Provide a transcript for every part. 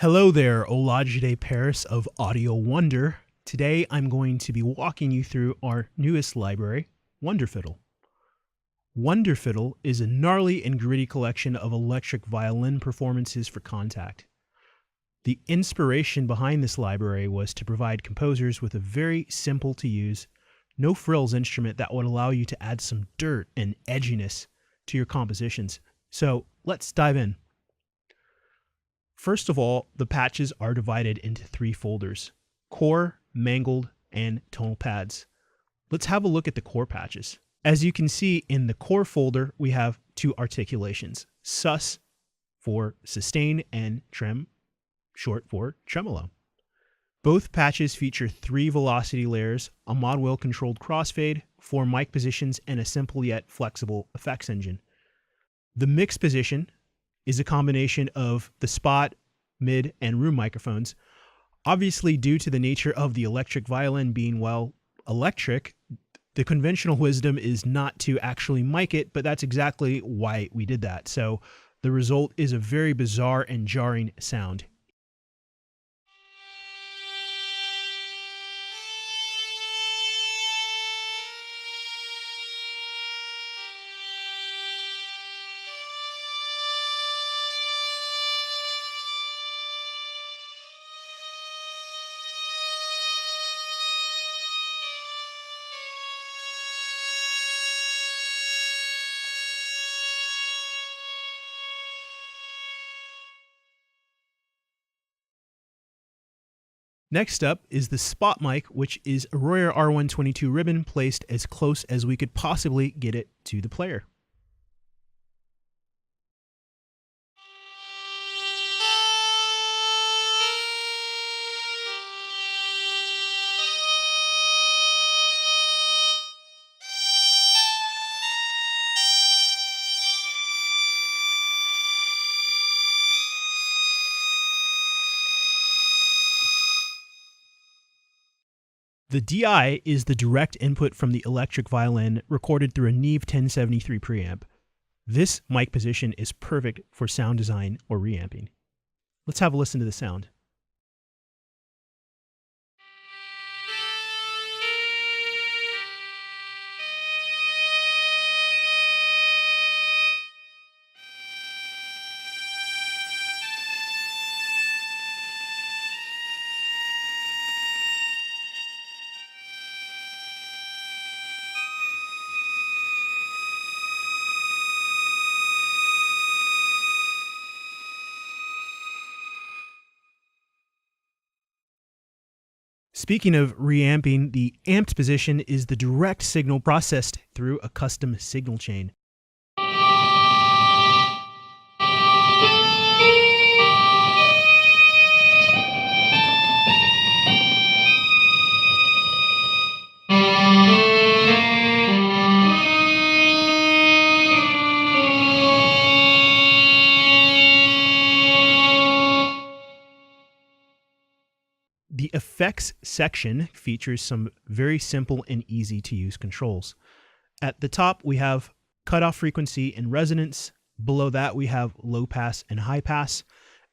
Hello there, Olajide Paris of Audio Wonder. Today I'm going to be walking you through our newest library, Wonder Fiddle. Wonder Fiddle is a gnarly and gritty collection of electric violin performances for contact. The inspiration behind this library was to provide composers with a very simple to use, no frills instrument that would allow you to add some dirt and edginess to your compositions. So let's dive in. First of all, the patches are divided into three folders: core, mangled, and tonal pads. Let's have a look at the core patches. As you can see in the core folder, we have two articulations: sus for sustain and trem, short for tremolo. Both patches feature 3 velocity layers, a mod wheel controlled crossfade, 4 mic positions, and a simple yet flexible effects engine. The mix position is a combination of the spot, mid, and room microphones. Obviously, due to the nature of the electric violin being, well, electric, the conventional wisdom is not to actually mic it, but that's exactly why we did that. So the result is a very bizarre and jarring sound. Next up is the spot mic, which is a Royer R122 ribbon placed as close as we could possibly get it to the player. The DI is the direct input from the electric violin recorded through a Neve 1073 preamp. This mic position is perfect for sound design or reamping. Let's have a listen to the sound. Speaking of reamping, the amped position is the direct signal processed through a custom signal chain. The effects section features some very simple and easy to use controls. At the top, we have cutoff frequency and resonance. Below that, we have low pass and high pass.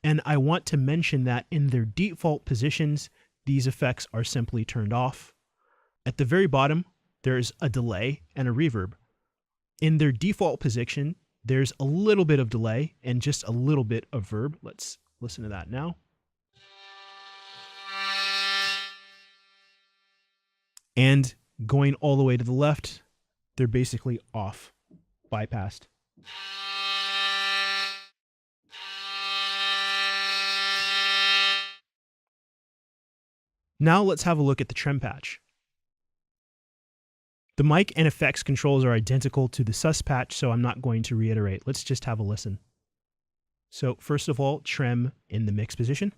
And I want to mention that in their default positions, these effects are simply turned off. At the very bottom, there's a delay and a reverb. In their default position, there's a little bit of delay and just a little bit of verb. Let's listen to that now. And going all the way to the left, they're basically off, bypassed. Now let's have a look at the trem patch. The mic and effects controls are identical to the sus patch, so I'm not going to reiterate. Let's just have a listen. So first of all, trem in the mix position.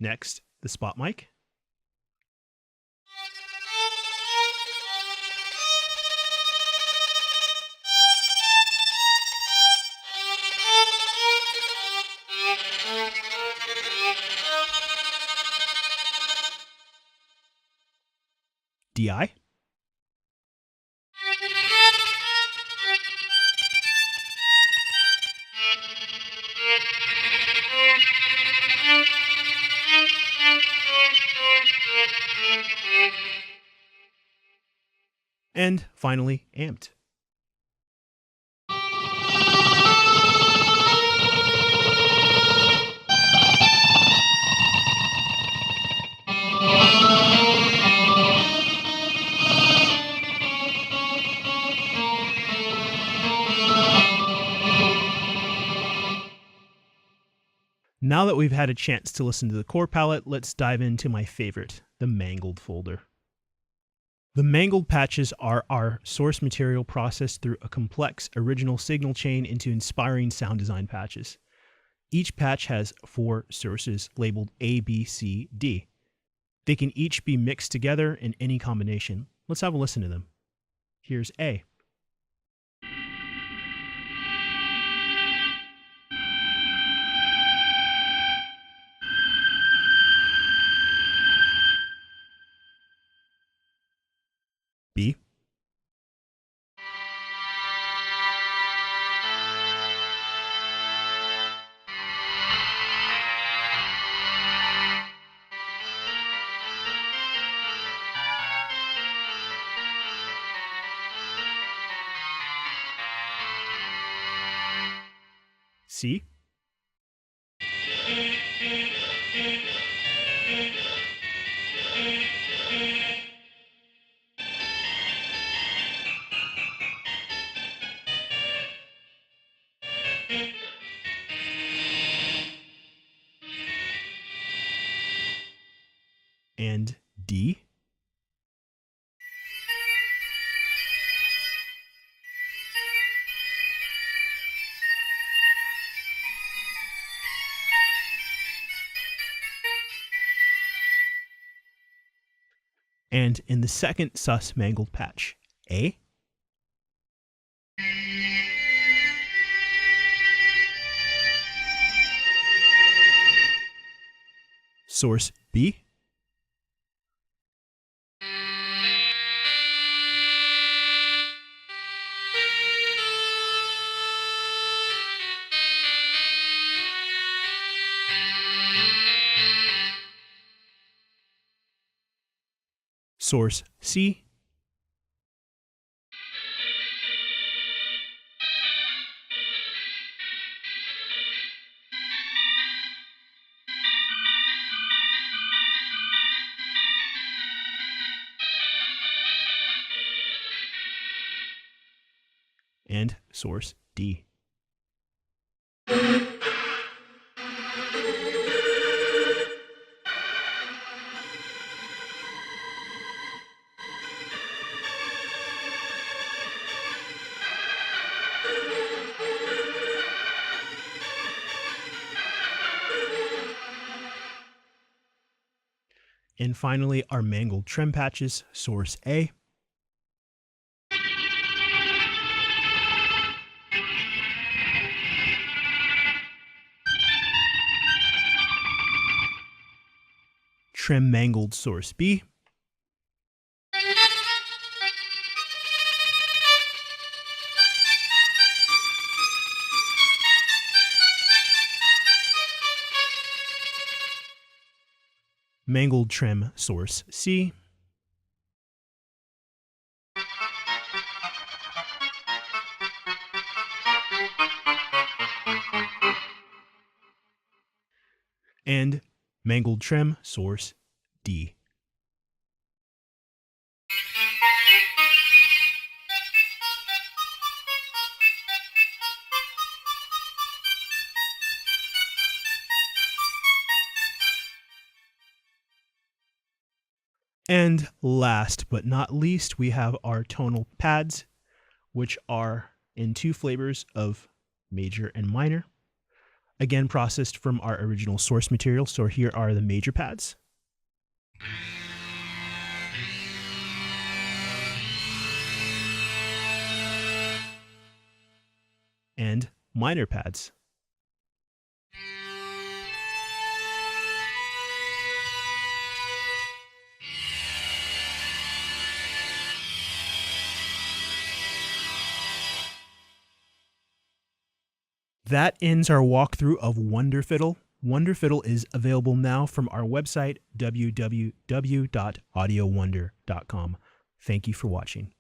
Next, the spot mic. DI. And finally, amped. Now that we've had a chance to listen to the core palette, let's dive into my favorite, the mangled folder. The mangled patches are our source material processed through a complex original signal chain into inspiring sound design patches. Each patch has 4 sources labeled A, B, C, D. They can each be mixed together in any combination. Let's have a listen to them. Here's A. B. C. And D. And in the second sus mangled patch, A. Source B. Source C. And source D. And finally, our mangled trim patches, source A. Trim mangled source B. Mangled trim source C. And mangled trim source D. And last but not least, we have our tonal pads, which are in 2 flavors of major and minor. Again, processed from our original source material. So here are the major pads. And minor pads. That ends our walkthrough of Wonder Fiddle. Wonder Fiddle is available now from our website, www.audiowonder.com. Thank you for watching.